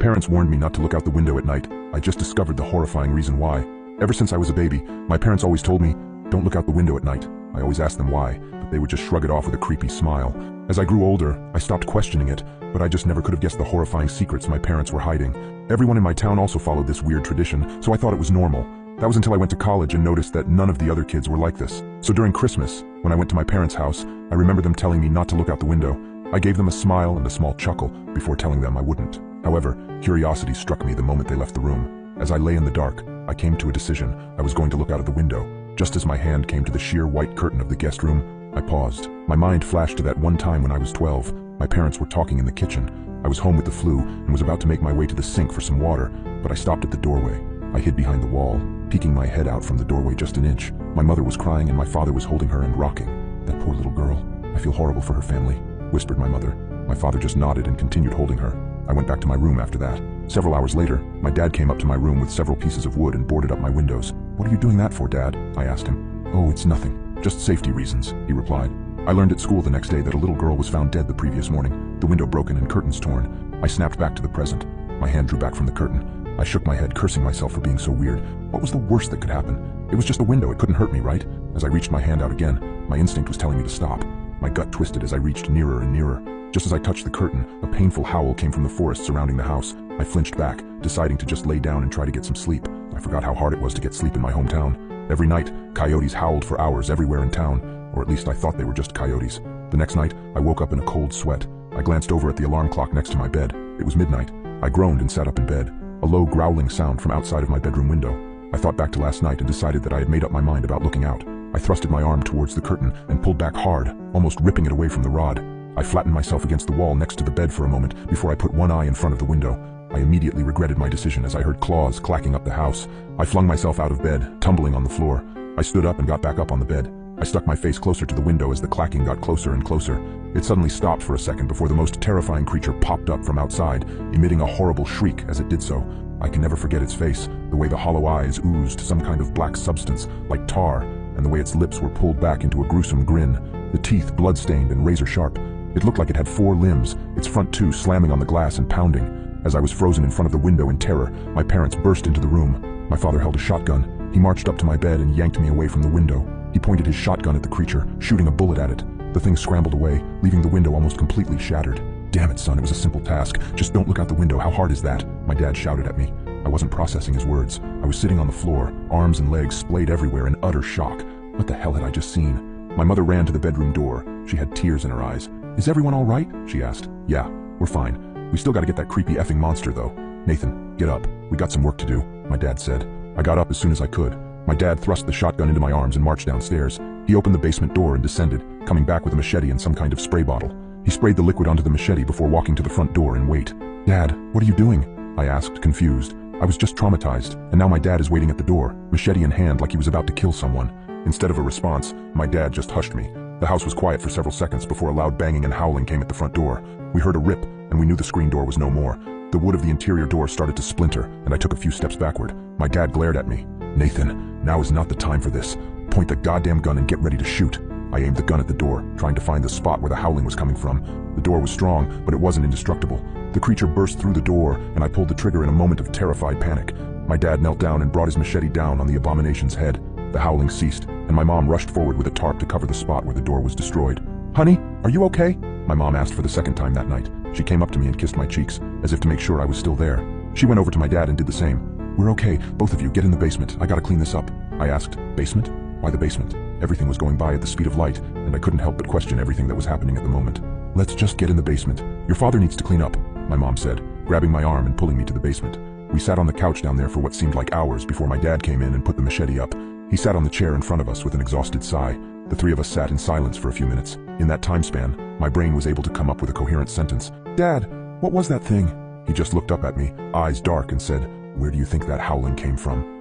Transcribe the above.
parents warned me not to look out the window at night. I just discovered the horrifying reason why. Ever since I was a baby, my parents always told me, don't look out the window at night. I always asked them why, but they would just shrug it off with a creepy smile. As I grew older, I stopped questioning it, but I just never could have guessed the horrifying secrets my parents were hiding. Everyone in my town also followed this weird tradition, so I thought it was normal. That was until I went to college and noticed that none of the other kids were like this. So during Christmas, when I went to my parents' house, I remember them telling me not to look out the window. I gave them a smile and a small chuckle before telling them I wouldn't. However, curiosity struck me the moment they left the room. As I lay in the dark, I came to a decision. I was going to look out of the window. Just as my hand came to the sheer white curtain of the guest room, I paused. My mind flashed to that one time when I was 12. My parents were talking in the kitchen. I was home with the flu and was about to make my way to the sink for some water, but I stopped at the doorway. I hid behind the wall, peeking my head out from the doorway just an inch. My mother was crying and my father was holding her and rocking. That poor little girl. I feel horrible for her family, whispered my mother. My father just nodded and continued holding her. I went back to my room after that. Several hours later, my dad came up to my room with several pieces of wood and boarded up my windows. What are you doing that for, Dad? I asked him. Oh, it's nothing. Just safety reasons, he replied. I learned at school the next day that a little girl was found dead the previous morning, the window broken and curtains torn. I snapped back to the present. My hand drew back from the curtain. I shook my head, cursing myself for being so weird. What was the worst that could happen? It was just a window, it couldn't hurt me, right? As I reached my hand out again, my instinct was telling me to stop. My gut twisted as I reached nearer and nearer. Just as I touched the curtain, a painful howl came from the forest surrounding the house. I flinched back, deciding to just lay down and try to get some sleep. I forgot how hard it was to get sleep in my hometown. Every night, coyotes howled for hours everywhere in town, or at least I thought they were just coyotes. The next night, I woke up in a cold sweat. I glanced over at the alarm clock next to my bed. It was midnight. I groaned and sat up in bed. A low growling sound from outside of my bedroom window. I thought back to last night and decided that I had made up my mind about looking out. I thrusted my arm towards the curtain and pulled back hard, almost ripping it away from the rod. I flattened myself against the wall next to the bed for a moment before I put one eye in front of the window. I immediately regretted my decision as I heard claws clacking up the house. I flung myself out of bed, tumbling on the floor. I stood up and got back up on the bed. I stuck my face closer to the window as the clacking got closer and closer. It suddenly stopped for a second before the most terrifying creature popped up from outside, emitting a horrible shriek as it did so. I can never forget its face, the way the hollow eyes oozed some kind of black substance, like tar, and the way its lips were pulled back into a gruesome grin, the teeth blood-stained and razor-sharp. It looked like it had 4 limbs, its front 2 slamming on the glass and pounding. As I was frozen in front of the window in terror, my parents burst into the room. My father held a shotgun. He marched up to my bed and yanked me away from the window. He pointed his shotgun at the creature, shooting a bullet at it. The thing scrambled away, leaving the window almost completely shattered. Damn it, son, it was a simple task. Just don't look out the window. How hard is that? My dad shouted at me. I wasn't processing his words. I was sitting on the floor, arms and legs splayed everywhere in utter shock. What the hell had I just seen? My mother ran to the bedroom door. She had tears in her eyes. Is everyone all right? She asked. Yeah, we're fine. We still gotta get that creepy effing monster, though. Nathan, get up. We got some work to do, my dad said. I got up as soon as I could. My dad thrust the shotgun into my arms and marched downstairs. He opened the basement door and descended, coming back with a machete and some kind of spray bottle. He sprayed the liquid onto the machete before walking to the front door and wait. Dad, what are you doing? I asked, confused. I was just traumatized, and now my dad is waiting at the door, machete in hand like he was about to kill someone. Instead of a response, my dad just hushed me. The house was quiet for several seconds before a loud banging and howling came at the front door. We heard a rip, and we knew the screen door was no more. The wood of the interior door started to splinter, and I took a few steps backward. My dad glared at me. Nathan, now is not the time for this. Point the goddamn gun and get ready to shoot. I aimed the gun at the door, trying to find the spot where the howling was coming from. The door was strong, but it wasn't indestructible. The creature burst through the door, and I pulled the trigger in a moment of terrified panic. My dad knelt down and brought his machete down on the abomination's head. The howling ceased, and my mom rushed forward with a tarp to cover the spot where the door was destroyed. Honey, are you okay? My mom asked for the second time that night. She came up to me and kissed my cheeks, as if to make sure I was still there. She went over to my dad and did the same. We're okay, both of you, get in the basement. I gotta clean this up. I asked, basement? Why the basement? Everything was going by at the speed of light, and I couldn't help but question everything that was happening at the moment. Let's just get in the basement. Your father needs to clean up, my mom said, grabbing my arm and pulling me to the basement. We sat on the couch down there for what seemed like hours before my dad came in and put the machete up. He sat on the chair in front of us with an exhausted sigh. The three of us sat in silence for a few minutes. In that time span, my brain was able to come up with a coherent sentence. Dad, what was that thing? He just looked up at me, eyes dark, and said, Where do you think that howling came from?